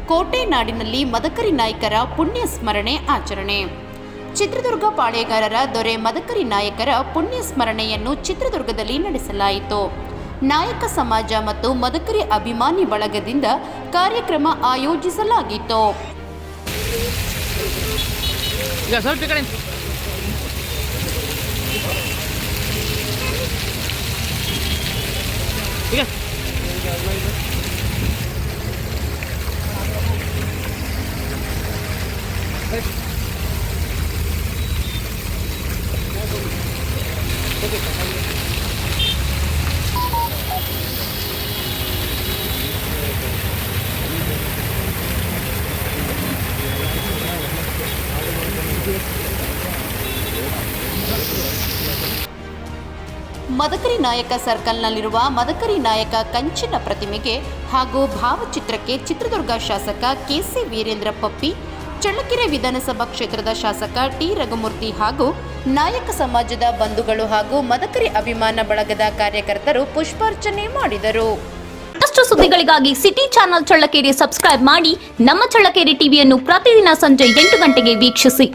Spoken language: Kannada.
ಕೋಟೆ ನಾಡಿನಲ್ಲಿ ಮದಕರಿ ನಾಯಕರ ಪುಣ್ಯ ಸ್ಮರಣೆ ಆಚರಣೆ. ಚಿತ್ರದುರ್ಗ ಪಾಳೇಗಾರರ ದೊರೆ ಮದಕರಿ ನಾಯಕರ ಪುಣ್ಯ ಸ್ಮರಣೆಯನ್ನು ಚಿತ್ರದುರ್ಗದಲ್ಲಿ ನಡೆಸಲಾಯಿತು. ನಾಯಕ ಸಮಾಜ ಮತ್ತು ಮದಕರಿ ಅಭಿಮಾನಿ ಬಳಗದಿಂದ ಕಾರ್ಯಕ್ರಮ ಆಯೋಜಿಸಲಾಗಿತ್ತು. ಮದಕರಿ ನಾಯಕ ಸರ್ಕಲ್ನಲ್ಲಿರುವ ಮದಕರಿ ನಾಯಕ ಕಂಚಿನ ಪ್ರತಿಮೆಗೆ ಹಾಗೂ ಭಾವಚಿತ್ರಕ್ಕೆ ಚಿತ್ರದುರ್ಗ ಶಾಸಕ ಕೆಸಿ ವೀರೇಂದ್ರ ಪಪ್ಪಿ, ಚಳ್ಳಕೆರೆ ವಿಧಾನಸಭಾ ಕ್ಷೇತ್ರದ ಶಾಸಕ ಟಿ ರಘುಮೂರ್ತಿ ಹಾಗೂ ನಾಯಕ ಸಮಾಜದ ಬಂಧುಗಳು ಹಾಗೂ ಮದಕರಿ ಅಭಿಮಾನ ಬಳಗದ ಕಾರ್ಯಕರ್ತರು ಪುಷ್ಪಾರ್ಚನೆ ಮಾಡಿದರು. ಮತ್ತಷ್ಟು ಸುದ್ದಿಗಳಿಗಾಗಿ ಸಿಟಿ ಚಾನೆಲ್ ಚಳ್ಳಕೆರೆ ಸಬ್ಸ್ಕ್ರೈಬ್ ಮಾಡಿ. ನಮ್ಮ ಚಳ್ಳಕೆರೆ ಟಿವಿಯನ್ನು ಪ್ರತಿದಿನ ಸಂಜೆ 8 ಗಂಟೆಗೆ ವೀಕ್ಷಿಸಿ.